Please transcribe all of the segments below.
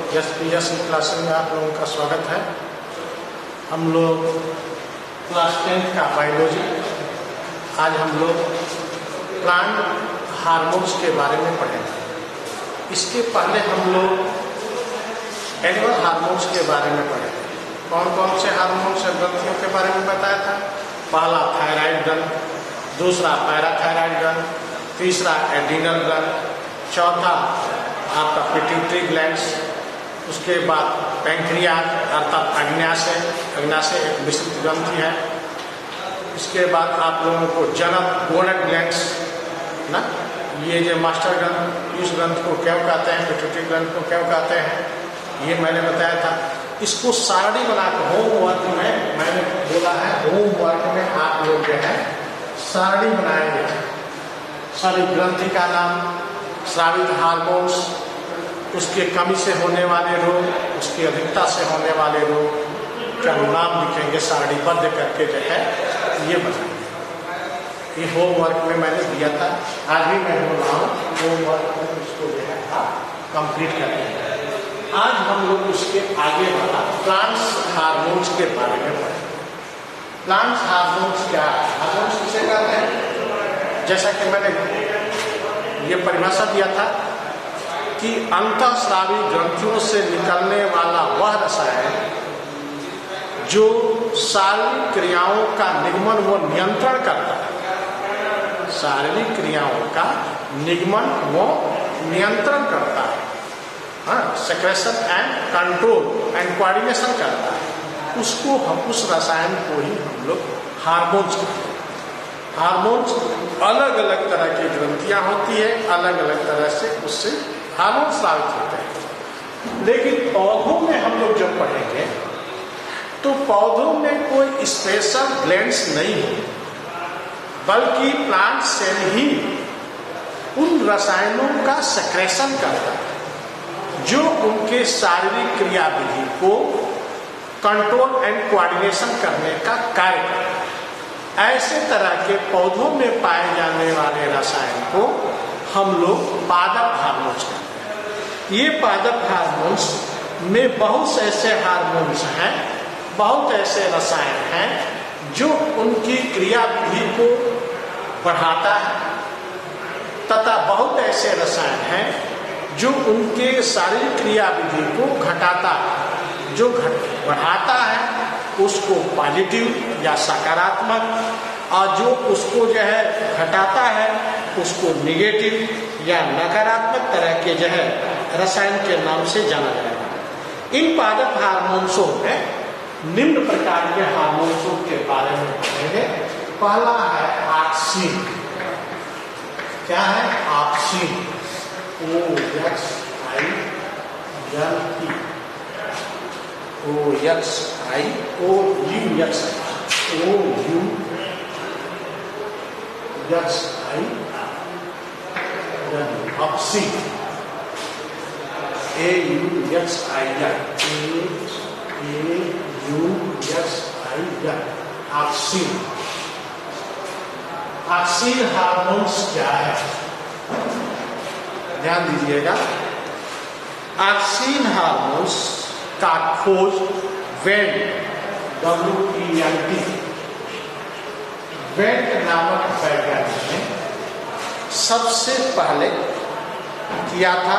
S class में आप लोगों का स्वागत है। हम लोग क्लास 10 का बायोलॉजी, आज हम लोग प्लांट हार्मोन्स के बारे में पढ़ेंगे। इसके पहले हम लोग एनिमल हार्मोन्स के बारे में पढ़ेंगे। कौन कौन से हार्मोन्स और ग्रंथियों के बारे में बताया था। पहला थायराइड ग्रंथ, दूसरा पैराथायराइड ग्रंथ, तीसरा एड्रीनल ग्रंथ, चौथा आपका पिट्यूटरी ग्लैंड्स, उसके बाद पैंक्रियाज अर्थात अग्न्याशय एक विस्तृत ग्रंथि है। इसके बाद आप लोगों को जनक गोनड ग्लैंड्स ना, ये जो मास्टर ग्रंथ, इस ग्रंथ को क्या कहते हैं, पिट्यूटरी ग्रंथ को क्या कहते हैं, ये मैंने बताया था। इसको सारणी बनाकर होमवर्क में मैंने बोला है, होमवर्क में आप लोग जो है सारणी बनाएंगे। सारी ग्रंथि का नाम, स्रावित हार्मोन्स, उसके कमी से होने वाले रोग, उसकी अधिकता से होने वाले रोग का नाम लिखेंगे सारणीबद्ध करके जो है ये बताएंगे। ये होमवर्क में मैंने दिया था, आज भी मैं बोल रहा हूँ होमवर्क में उसको जो है कंप्लीट करेंगे। आज हम लोग उसके आगे बढ़ा प्लांट्स हार्मोन्स के बारे में पढ़ेंगे। प्लांट्स हार्मोन्स क्या है, हार्मोन्स किसे कहते हैं। जैसा कि मैंने ये परिभाषा दिया था कि अंतःस्रावी ग्रंथियों से निकलने वाला वह रसायन जो शारीरिक क्रियाओं का निगमन व नियंत्रण करता है, शारीरिक क्रियाओं का निगमन व नियंत्रण करता है, secretion and control and coordination करता है, उसको हम उस रसायन को ही हम लोग हार्मोन्स कहते हैं। हार्मोन्स अलग अलग तरह की ग्रंथियां होती है, अलग अलग तरह से उससे हार्मोन स्रावित होते हैं। लेकिन पौधों में हम लोग जब पढ़ेंगे तो पौधों में कोई स्पेशल ग्लैंड्स नहीं है, बल्कि प्लांट सेल ही उन रसायनों का सेक्रेशन करता है जो उनके शारीरिक क्रियाविधि को कंट्रोल एंड कोऑर्डिनेशन करने का कार्य करता है। ऐसे तरह के पौधों में पाए जाने वाले रसायन को हम लोग पादप हार्मोन्स कहते हैं। ये पादप हार्मोन्स में बहुत से ऐसे हार्मोन्स हैं, बहुत ऐसे रसायन हैं जो उनकी क्रियाविधि को बढ़ाता है, तथा बहुत ऐसे रसायन हैं जो उनके शारीरिक क्रियाविधि को घटाता है। जो बढ़ाता है उसको पॉजिटिव या सकारात्मक, और जो उसको जो है घटाता है उसको निगेटिव या नकारात्मक तरह के जो है रसायन के नाम से जाना जाएगा। इन पादप हार्मोन्सों में निम्न प्रकार के हार्मोन्सों के बारे में पढ़ेंगे। पहला है ऑक्सिन। क्या है auxin? Oxygen, oxygen. Oxygen hormones क्या है, ध्यान दीजिएगा। ऑक्सीन हार्मोन्स का खोज वेंट, WENT, वेंट नामक वैज्ञानिक ने सबसे पहले किया था,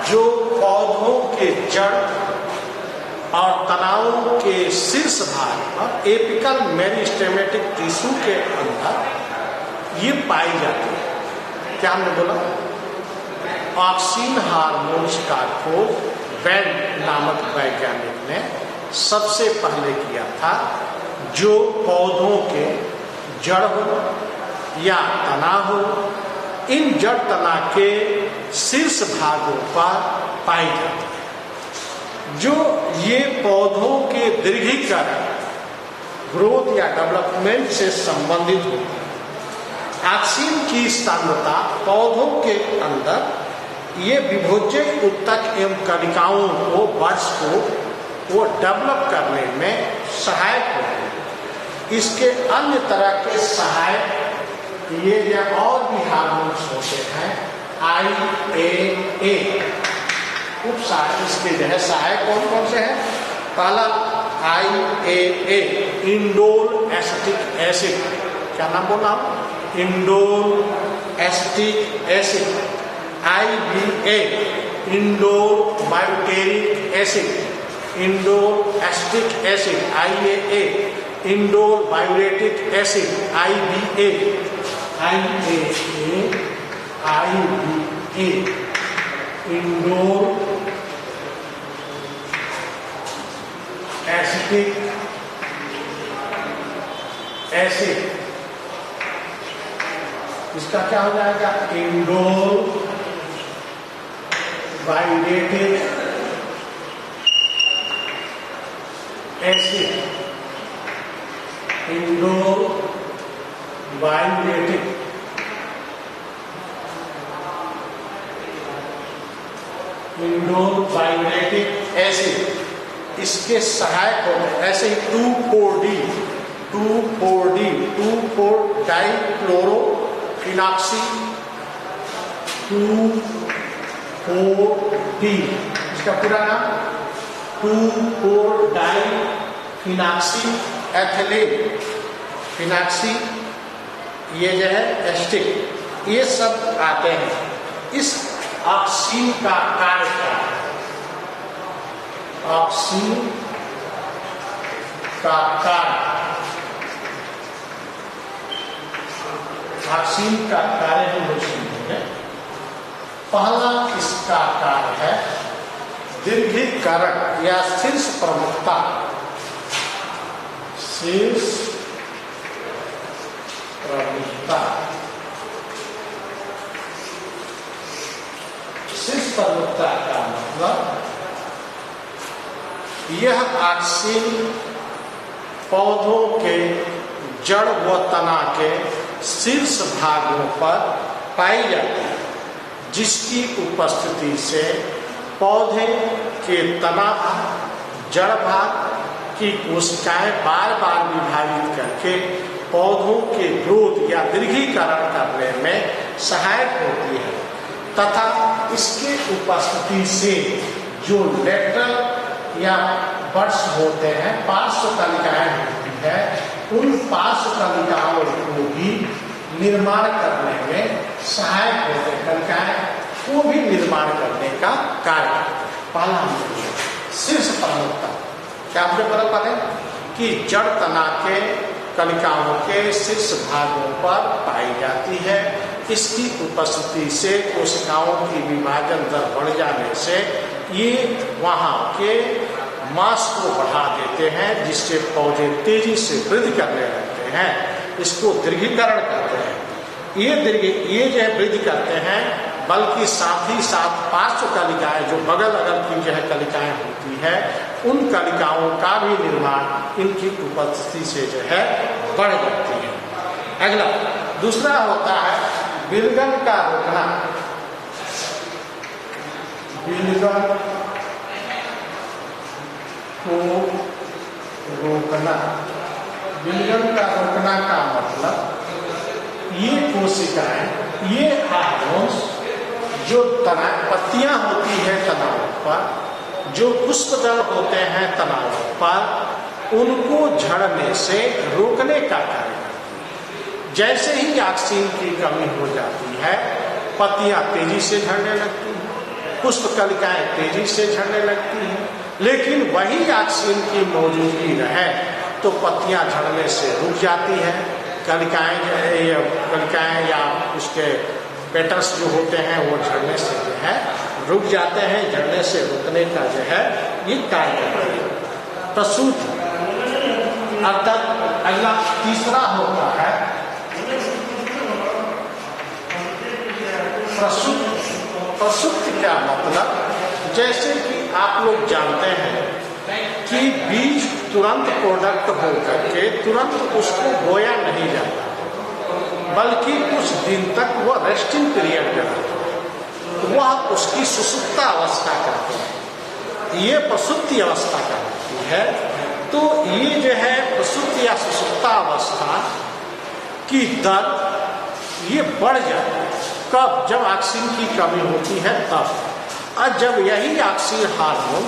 जो पौधों के जड़ और तनावों के शीर्ष भाग पर एपिकल मेरिस्टेमेटिक टिश्यू के अंदर ये पाई जाती है। क्या हमने बोला? ऑक्सीन हार्मोन्स का खोज वेंट नामक वैज्ञानिक ने सबसे पहले किया था, जो पौधों के जड़ हो या तना हो, इन जड़ तना के शीर्ष भागों पर पाई जाती है, जो ये पौधों के दीर्घीकरण, ग्रोथ या डेवलपमेंट से संबंधित होती है। ऑक्सीन की सांद्रता पौधों के अंदर ये विभोज्य उत्तक एवं कणिकाओं को वर्ष को वो डेवलप करने में सहायक होती है। इसके अन्य तरह के सहायक ये और भी हार्मोन्स होते हैं, IAA, उपसहायक इसके जो है सहायक कौन कौन से हैं? पहला IAA इंडोल एसिटिक एसिड, क्या नाम बोला? Indole acetic acid. IBA indole butyric acid, indole acetic acid. IAA indole butyric acid. IBA indole acetic acid. इसका क्या हो जाएगा? Indole butyric acid. Indole butyric acid इसके सहायक होते हैं। ऐसे ही 2,4-डाइक्लोरोफिनॉक्सी 2,4-D इसका पूरा नाम 2,4-डाइफिनॉक्सी एथिलीन। फिनॉक्सी ये जो है एस्टिक, ये सब आते हैं। इस ऑक्सीन का कार्य क्या है? ऑक्सीन का कार्य, ऑक्सीन का कार्य हम लोग समझेंगे। पहला इसका कार्य है दीर्घीकरण या शीर्ष प्रमुखता। शीर्ष प्रमुखता, शीर्ष प्रमुखता का मतलब यह ऑक्सीन पौधों के जड़ व तना के शीर्ष भागों पर पाई जाती है, जिसकी उपस्थिति से पौधे के तना भाग, जड़ भाग की कोशिकाएं बार बार विभाजित करके पौधों के ग्रोथ या दीर्घीकरण करने में सहायक होती है तथा इसके उपस्थिति से जो लेटरल या बड्स होते हैं, पार्श्व कलिकाएं होती है, उन पार्श्व कलिकाओं को भी निर्माण करने में सहायक होते हैं। कलिकाएं को भी निर्माण करने का कार्य करते हैं। पहला शीर्ष प्रमुखता क्या आपने पता पड़े कि जड़ तना के कलिकाओं के शीर्ष भागों पर पाई जाती है। इसकी उपस्थिति से कोशिकाओं की विभाजन दर बढ़ जाने से ये वहां के मास को बढ़ा देते हैं, जिससे पौधे तेजी से वृद्धि करने लगते हैं। इसको दीर्घीकरण करते हैं। ये जो है वृद्धि करते हैं, बल्कि साथ ही साथ पार्श्व कलिकाएं जो बगल अगल की जो है कलिकाएं होती है, उन कलिकाओं का भी निर्माण इनकी उपस्थिति से जो है बढ़ जाती है। अगला दूसरा होता है विलगन का रोकना। विलगन को रोकना, विलगन का रोकना का मतलब ये कोशिकाएं, ये हार्मोन्स जो पत्तियां होती है तनावों पर, जो पुष्पदल होते हैं तनावों पर, उनको झड़ने से रोकने का कार्य करती है। जैसे ही ऑक्सीजन की कमी हो जाती है, पत्तियां तेजी से झड़ने लगती हैं, पुष्प कलिकाएं तेजी से झड़ने लगती हैं। लेकिन वही ऑक्सीजन की मौजूदगी रहे तो पत्तियां झड़ने से रुक जाती है। कलिकाएं या उसके पेटल्स जो होते हैं वो झड़ने से जो है रुक जाते हैं। झड़ने से रुकने का जो है ये कार्य करते हैं। प्रसूति अर्थात अगला तीसरा होता है प्रसूति का मतलब, जैसे कि आप लोग जानते हैं कि बीज तुरंत प्रोडक्ट होकर के तुरंत उसको बोया नहीं जाता, बल्कि कुछ दिन तक वह रेस्टिंग पीरियड में रहता है, वह उसकी सुसुप्त अवस्था कहते हैं। ये प्रसूति अवस्था कहती है। तो ये जो है प्रसूति या सुसुप्त अवस्था की दर ये बढ़ जाती है। कब? जब ऑक्सीजन की कमी होती है तब। और जब यही ऑक्सीन हार्मोन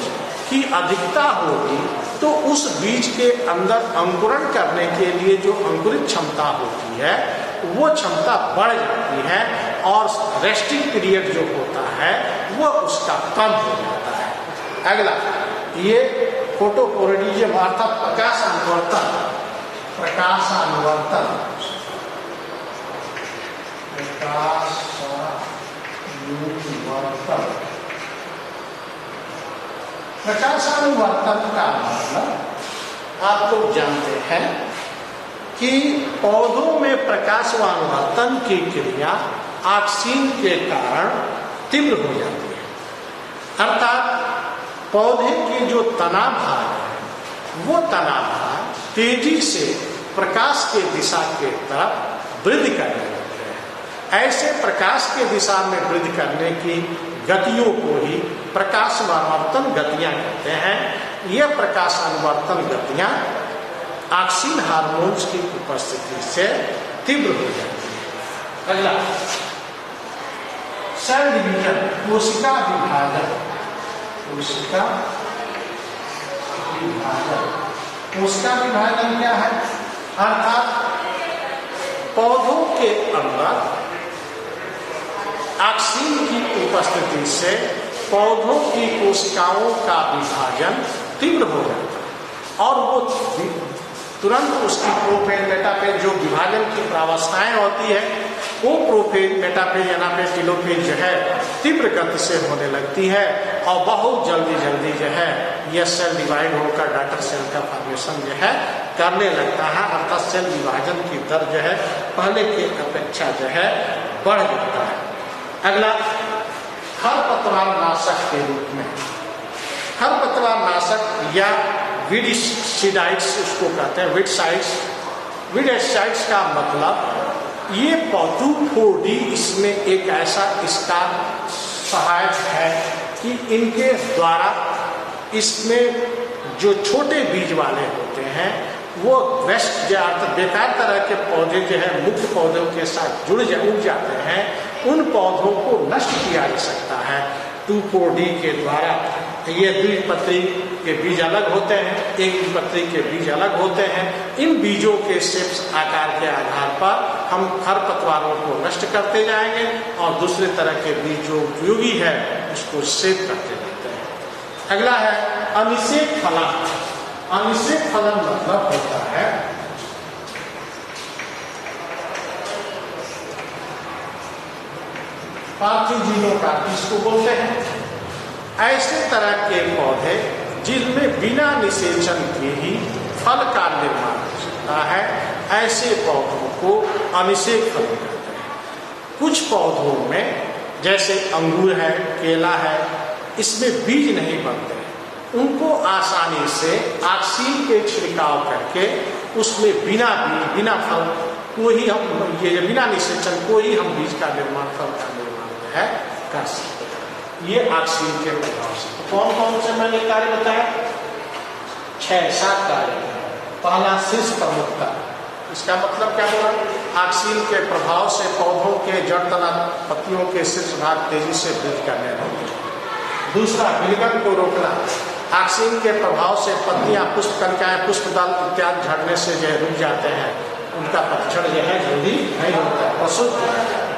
की अधिकता होगी तो उस बीज के अंदर अंकुरण करने के लिए जो अंकुरित क्षमता होती है वो क्षमता बढ़ जाती है और रेस्टिंग पीरियड जो होता है वो उसका कम हो जाता है। अगला ये फोटोपोरोडियम अर्थात प्रकाशानुवर्तन का मतलब आप लोग जानते हैं कि पौधों में प्रकाशानुवर्तन की क्रिया ऑक्सीन के कारण तीव्र हो जाती है। अर्थात पौधे के जो तना भाग है वो तना भाग तेजी से प्रकाश के दिशा के तरफ वृद्धि करने लगते हैं। ऐसे प्रकाश के दिशा में वृद्धि करने की गतियों को ही प्रकाशानुवर्तन गतियां कहते हैं। यह प्रकाशानुवर्तन गतियां ऑक्सीन हार्मोन्स की उपस्थिति से तीव्र हो जाती है। अगला सेल डिवीजन, कोशिका विभाजन। कोशिका विभाजन क्या है? अर्थात पौधों के अंदर ऑक्सीन की उपस्थिति से पौधों की कोशिकाओं का विभाजन तीव्र हो जाता है और वो तुरंत उसकी प्रोफेज मेटाफेज जो विभाजन की प्रावस्थाएं होती है वो प्रोफेज मेटाफेज एनाफेज टेलोफेज जो है तीव्र गति से होने लगती है और बहुत जल्दी जो है यह सेल डिवाइड होकर डॉटर सेल का फॉर्मेशन जो है करने लगता है। अर्थात सेल विभाजन की दर जो है पहले की अपेक्षा जो है बढ़ जाता है। अगला खरपतवार नाशक के रूप में, खरपतवार नाशक या वीडसाइड्स उसको कहते हैं। वीडसाइड्स का मतलब ये पौधों इसमें एक ऐसा इसका सहायक है कि इनके द्वारा इसमें जो छोटे बीज वाले होते हैं वो वेस्ट अर्थात बेकार तरह के पौधे जो है मुख्य पौधों के साथ उड़ जाते हैं, उन पौधों को नष्ट किया जा सकता है 2,4-D के द्वारा। ये द्विपत्री के बीज अलग होते हैं, एक द्विपत्री के बीज अलग होते हैं। इन बीजों के शेप्स आकार के आधार पर हम खरपतवारों को नष्ट करते जाएंगे और दूसरे तरह के बीज जो उपयोगी है उसको शेप करते रहते हैं। अगला है अनिषेक फलन। अनिषेक फलन मतलब होता है पार्थिजीनोकार्पी इसको बोलते हैं। ऐसे तरह के पौधे जिनमें बिना निषेचन के ही फल का निर्माण हो सकता है, ऐसे पौधों को अनिषेक फल कहते हैं। कुछ पौधों में जैसे अंगूर है, केला है, इसमें बीज नहीं बनते, उनको आसानी से ऑक्सीन के छिड़काव करके उसमें बिना बीज बिना फल को ही हम ये बिना निषेचन को ही हम बीज का निर्माण फल का निर्माण है कर सकते हैं। ये ऑक्सीन के प्रभाव से तो कौन कौन से मैंने कार्य बताया? 6-7 कार्य। पहला शीर्ष प्रमुखता, इसका मतलब क्या हुआ? ऑक्सीन के प्रभाव से पौधों के जड़ तना पत्तियों के शीर्ष भाग तेजी से वृद्धि करने लगते हैं। दूसरा विलगन को रोकना, ऑक्सीन के प्रभाव से पत्तियां, पुष्प कलिकाएं, पुष्पदल इत्यादि झड़ने से जो रुक जाते हैं, उनका पतझड़ जो है जल्दी नहीं होता। प्रसूत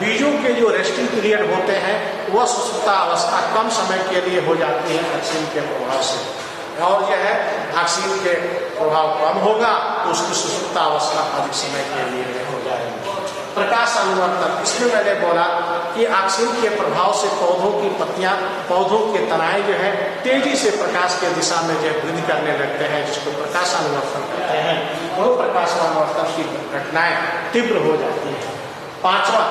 बीजों के जो रेस्टिंग पीरियड होते हैं वह सुषुप्ता अवस्था कम समय के लिए हो जाती है ऑक्सीन के प्रभाव से, और यह है ऑक्सीन के प्रभाव कम होगा तो उसकी सुषुप्ता अवस्था अधिक समय के लिए हो जाएगी। प्रकाश अनुवर्तन, इसमें मैंने बोला कि ऑक्सीन के प्रभाव से पौधों की पत्तियां, पौधों के तनाएं जो है तेजी से प्रकाश के दिशा में जो वृद्धि करने लगते हैं, जिसको प्रकाश अनुवर्तन कहते हैं। वो प्रकाश अनुवर्तन की घटनाएं तीव्र हो जाती है। पांचवा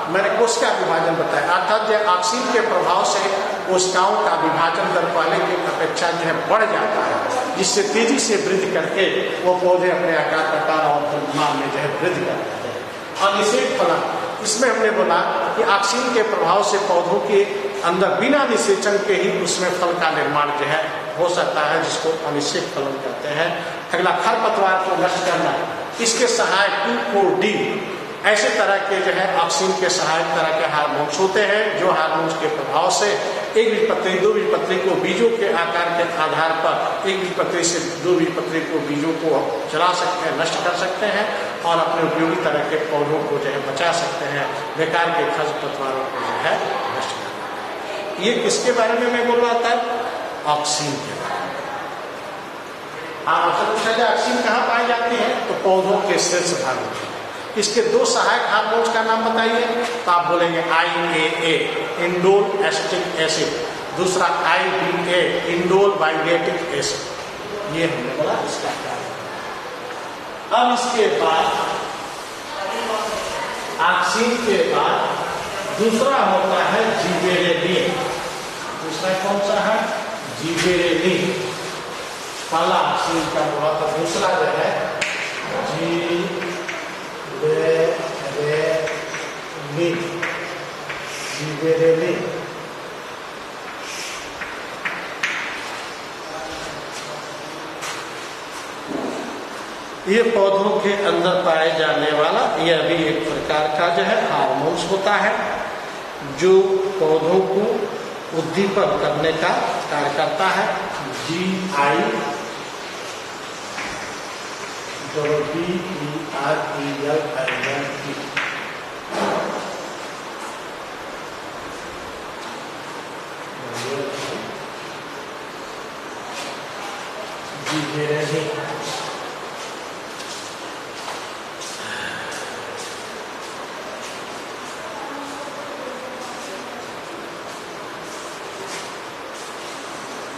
मैंने कोशिका विभाजन बताया, अर्थात जो ऑक्सीन के प्रभाव से कोशिकाओं का विभाजन दर पहले की अपेक्षा जो है बढ़ जाता है, जिससे तेजी से वृद्धि करके वो पौधे अपने आकार प्रकार और परिमाण में जो है वृद्धि करते हैं। अनिषेक फलन, इसमें हमने बोला कि ऑक्सीन के प्रभाव से पौधों के अंदर बिना निषेचन के ही उसमें फल का निर्माण जो है हो सकता है, जिसको अनिषेक फलन कहते हैं। अगला खरपतवार को नष्ट करना, इसके सहायक 2,4-D ऐसे तरह के जो है ऑक्सीन के सहायक तरह के हार्मोन्स होते हैं, जो हार्मोन्स के प्रभाव से एक बीजपत्री दो बीजपत्री को बीजों के आकार के आधार पर एक बीजपत्री से दो बीजपत्री को बीजों को जला सकते हैं, नष्ट कर सकते हैं और अपने उपयोगी तरह के पौधों को जो है बचा सकते हैं, बेकार के खरपतवारों को जो है नष्ट कर सकते हैं। ये किसके बारे में मैं बोल रहा था? ऑक्सीन के बारे में। आपसे पूछा जाए ऑक्सीन कहाँ पाई जाती है, तो पौधों के शीर्ष भाग में। इसके दो सहायक हार्मोन्स का नाम बताइए, तो आप बोलेंगे IAA इंडोल एसिटिक एसिड, दूसरा IBA इंडोल बाइलेटिक एसिड। ये हमने बोला इसका कार्य। अब इसके बाद ऑक्सीन के बाद दूसरा होता है जिबेरेलिन। दूसरा कौन सा है? जिबेरेलिन। पहला ऑक्सीन का बोला था, दूसरा जो है जिबेरेलिन। जिबेरेलिन ये पौधों के अंदर पाए जाने वाला यह भी एक प्रकार का जो है हार्मोन्स होता है, जो पौधों को उद्दीपन करने का कार्य करता है। जिबेरेलिन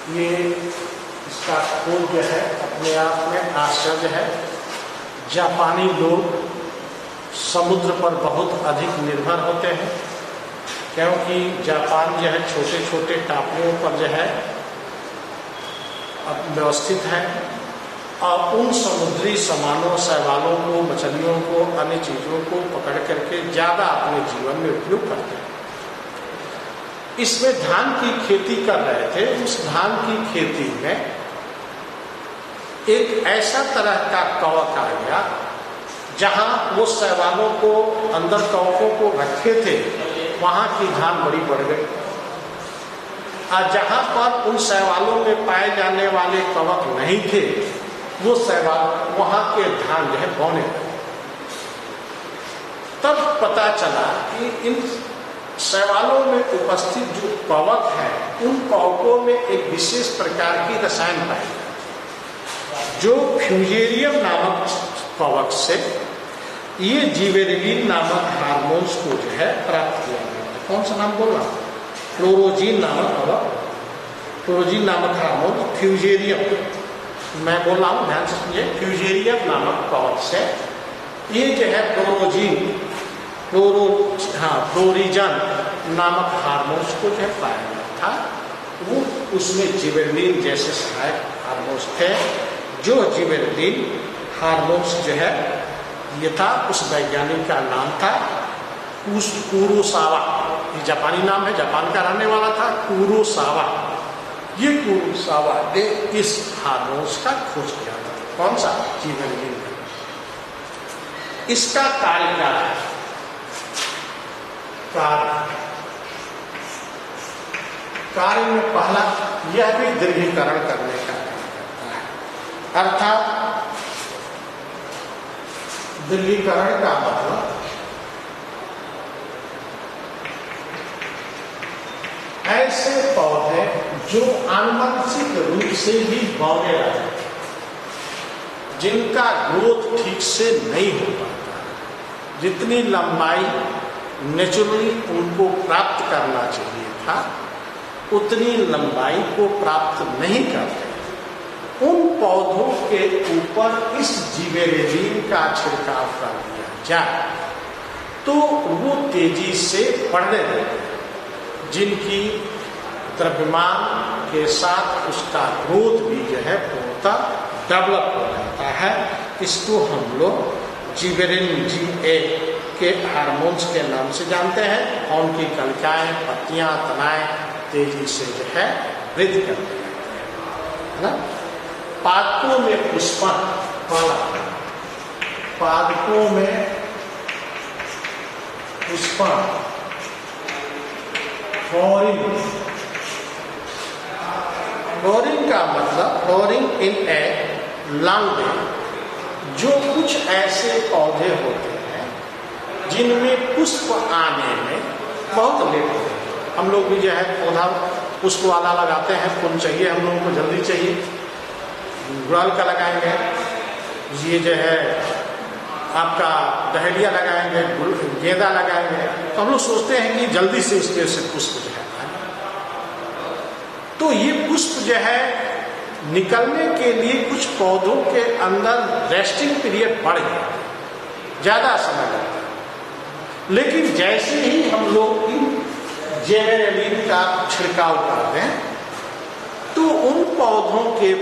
ये इसका खोज जो है अपने आप में आश्चर्य है। जापानी लोग समुद्र पर बहुत अधिक निर्भर होते हैं, क्योंकि जापान जो है छोटे छोटे टापुओं पर जो है व्यवस्थित है और उन समुद्री सामानों, शैवालों को, मछलियों को, अन्य चीज़ों को पकड़ करके ज़्यादा अपने जीवन में उपयोग करते हैं। इसमें धान की खेती कर रहे थे। उस धान की खेती में एक ऐसा तरह का कवक आ गया जहां वो शैवालों को अंदर कवकों को रखे थे, वहां की धान बड़ी बढ़ गई और जहां पर उन शैवालों में पाए जाने वाले कवक नहीं थे, वो शैवाल वहां के धान जो है बौने लगे। तब पता चला कि इन शैवालों में उपस्थित जो कवक है, उन कवकों में एक विशेष प्रकार की रसायन पाई जाती, जो फ्यूजेरियम नामक कवक से ये जिबेरेलिन नामक हार्मोन्स को जो है प्राप्त किया गया। कौन सा नाम बोल रहा हूँ? फ्लोरोजीन नामक कवक, फ्लोरोजीन नामक हार्मोन फ्यूजेरियम मैं बोल रहा हूँ, ध्यान से सुनिए। फ्यूजेरियम नामक कवक से ये जो है फ्लोरोजीन फ्लोरिजन नामक हार्मोन्स को जो है पाया गया था। वो उसमें जिबेरेलिन जैसे सहायक हार्मोन्स थे। जो जिबेरेलिन हार्मोन्स जो है ये था, उस वैज्ञानिक का नाम था कुरोसावा। ये जापानी नाम है, जापान का रहने वाला था, कुरोसावा। ये कुरोसावा ने इस हार्मोन्स का खोज किया था। कौन सा? जिबेरेलिन का। इसका कार्य क्या है? कार्य में पहला यह भी दीर्घीकरण करने का कार्य करता है। अर्थात दीर्घीकरण का मतलब ऐसे पौधे जो आनुवंशिक रूप से ही बौने रहते हैं, जिनका ग्रोथ ठीक से नहीं हो पाता, जितनी लंबाई नेचुरली उनको प्राप्त करना चाहिए था, उतनी लंबाई को प्राप्त नहीं करते, उन पौधों के ऊपर इस जिबेरेलिन का छिड़काव कर दिया जाए तो वो तेजी से बढ़ने लगते हैं, जिनकी द्रव्यमान के साथ उसका ग्रोथ भी जो है पूर्णतः डेवलप हो जाता है। इसको हम लोग जिबेरेलिन GA के हार्मोन्स के नाम से जानते हैं। और उनकी कलिकाएं, पत्तियां, तनाएं तेजी से जो है वृद्धि करते हैं ना। पादपों में पुष्पन, पादपों में पुष्पन, फ्लोरिंग फ्लोरिंग का मतलब flooring in a long way, जो कुछ ऐसे पौधे होते हैं जिनमें पुष्प आने में बहुत लेट होते हैं। हम लोग भी जो है पौधा पुष्प वाला लगाते हैं, फूल चाहिए हम लोगों को जल्दी चाहिए, गुड़हल का लगाएंगे, ये जो है आपका डहेलिया लगाएंगे, गेंदा लगाएंगे, तो हम लोग सोचते हैं कि जल्दी से इसके से पुष्प जो है आए। तो ये पुष्प जो है निकलने के लिए कुछ पौधों के अंदर रेस्टिंग पीरियड बढ़ गया, ज्यादा समय लगता है। लेकिन जैसे ही हम लोग जिबरेलिन का छिड़काव करते हैं तो उन पौधों के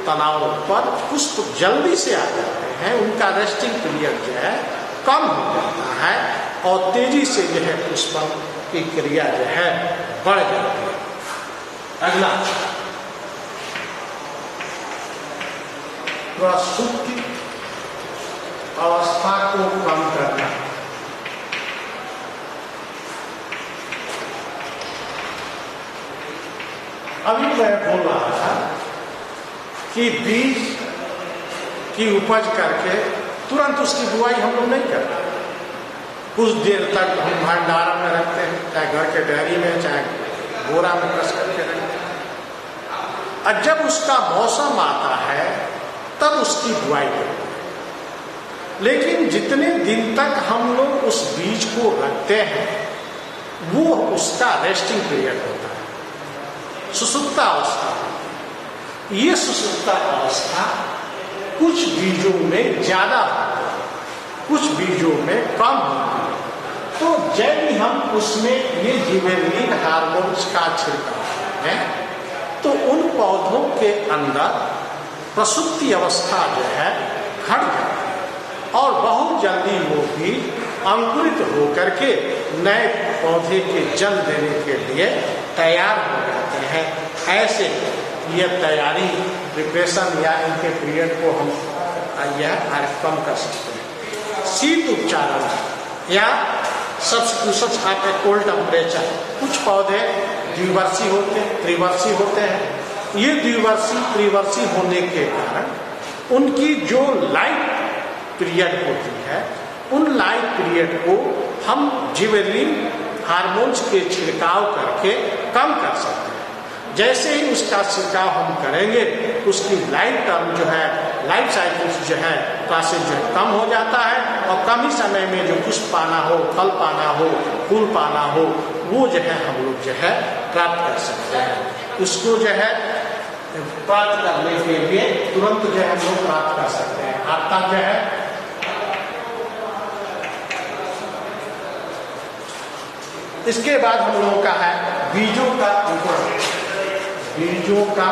तनाव पर पुष्प जल्दी से आ जाते हैं, उनका रेस्टिंग पीरियड जो है कम हो जाता है और तेजी से जो है पुष्पन की क्रिया जो है बढ़ जाती है। अगला प्रसुप्ति अवस्था को कम करना। अभी मैं बोल रहा था कि बीज की उपज करके तुरंत उसकी बुआई हम लोग नहीं करते, कुछ देर तक हम भंडारण में रखते हैं, चाहे घर के डेयरी में, चाहे बोरा में कस करके रखते हैं, और जब उसका मौसम आता है तब उसकी बुआई करते हैं। लेकिन जितने दिन तक हम लोग उस बीज को रखते हैं वो उसका रेस्टिंग पीरियड होता है, सुसुप्ता अवस्था। ये सुसुप्ता अवस्था कुछ बीजों में ज्यादा होती है, कुछ बीजों में कम होती है। तो जब हम उसमें ये जिबरेलिन हार्मोन्स का छिड़काव करते हैं तो उन पौधों के अंदर प्रसुप्ति अवस्था जो है घट जाती है और बहुत जल्दी वो भी अंकुरित होकर के नए पौधे के जन्म देने के लिए तैयार हो जाते हैं। ऐसे ये तैयारी प्रिपरेशन या इनके पीरियड को हम यह कम कर सकते हैं। शीत उपचारण या substitution of A cold temperature. कुछ पौधे द्विवर्षीय होते हैं, त्रिवर्षीय होते हैं। ये द्विवर्षीय त्रिवर्षीय होने के कारण उनकी जो लाइफ पीरियड होती है उन लाइफ पीरियड को हम जिबरेलिन हार्मोन्स के छिड़काव करके कम कर सकते हैं। जैसे ही उसका छिड़काव हम करेंगे उसकी लाइफ टर्म जो है, लाइफ साइकिल जो है प्रोसेस जो है कम हो जाता है और कम ही समय में जो पुष्प पाना हो, फल पाना हो, फूल पाना हो, वो जो है हम लोग जो है प्राप्त कर सकते हैं। उसको जो है प्राप्त करने के लिए तुरंत जो है हम लोग प्राप्त कर सकते हैं। आपका जो है इसके बाद हम लोगों का है बीजों का अंकुरण। बीजों का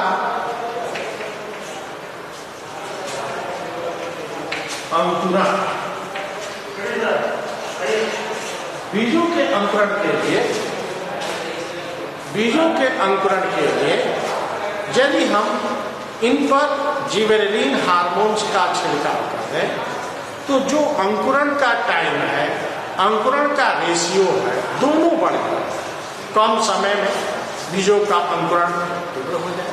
अंकुरण, बीजों के अंकुरण के लिए, बीजों के अंकुरण के लिए यदि हम इन पर जिबरेलिन हार्मोन्स का छिड़काव करें तो जो अंकुरण का टाइम है, अंकुरण का रेशियो है, दोनों बढ़ जाए। कम समय में बीजों का अंकुरण तीव्र हो जाए।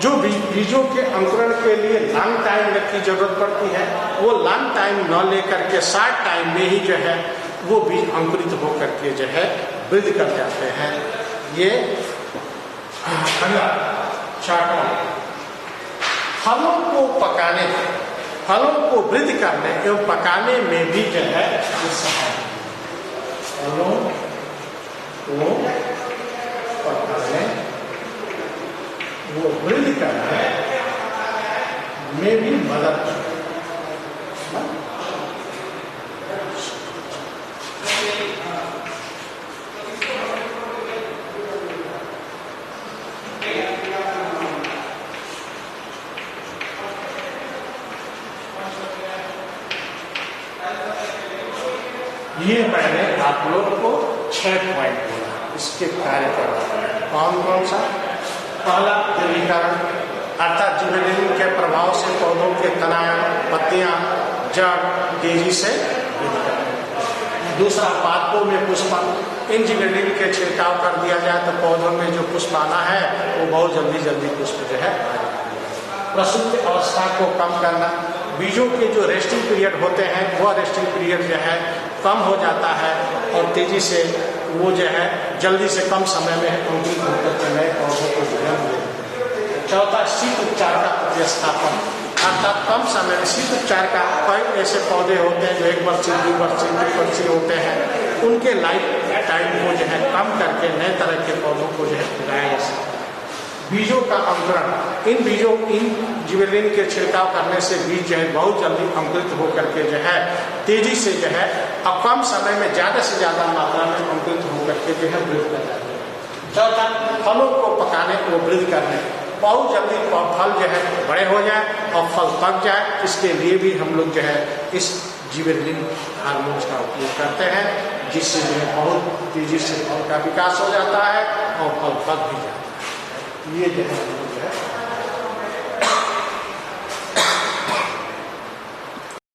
जो बीजों के अंकुरण के लिए लॉन्ग टाइम की जरूरत पड़ती है वो लॉन्ग टाइम न लेकर के शॉर्ट टाइम में ही जो है वो बीज अंकुरित होकर के जो है वृद्धि कर जाते हैं। ये फलों को पकाने, फलों को वृद्धि करने एवं पकाने में भी जो है फलों को पकाने, वो वृद्धि करने में भी मदद करते हैं। ये मैंने आप लोग को 6 पॉइंट बोला, इसके कार्य करना कौन कौन सा। पहला ध्रुवीकरण, अर्थात जिबरेलिन के प्रभाव से पौधों के तना, पत्तियां, जड़ तेजी से वृद्धि करते हैं। दूसरा पादपों में पुष्पन। इन जिबरेलिन के छिड़काव कर दिया जाए तो पौधों में जो पुष्प आना है वो बहुत जल्दी पुष्प जो है आ जाएगा। प्रसुप्त अवस्था को कम करना, बीजों के जो रेस्टिंग पीरियड होते हैं वह रेस्टिंग पीरियड जो है कम हो जाता है और तेजी से वो जो है जल्दी से कम समय में अंकुरित होकर के नए पौधों को जन्म देते हैं। चौथा, शीत उपचार का प्रतिस्थापन, अर्थात कम समय में शीत उपचार का कई ऐसे पौधे होते हैं जो 1 वर्षीय 2 वर्षीय 3 वर्षीय होते हैं, उनके लाइफ टाइम को जो है कम करके नए तरह के पौधों को जो है उगाया जा सकता है। बीजों का अंकुरण, इन जिबरेलिन के छिड़काव करने से बीज जो है बहुत जल्दी अंकुरित होकर के जो है तेजी से जो है और कम समय में ज़्यादा से ज़्यादा मात्रा में अंकुरित होकर के जो है वृद्धि कर जाते हैं। चौथा, फलों को पकाने को वृद्धि करने, बहुत जल्दी फल जो है बड़े हो जाए और फल पक जाए, इसके लिए भी हम लोग जो है इस जिबरेलिन हार्मोन्स का उपयोग करते हैं, जिससे जो है बहुत तेजी से फल का विकास हो जाता है और फल पक भी जाता है। ये जो है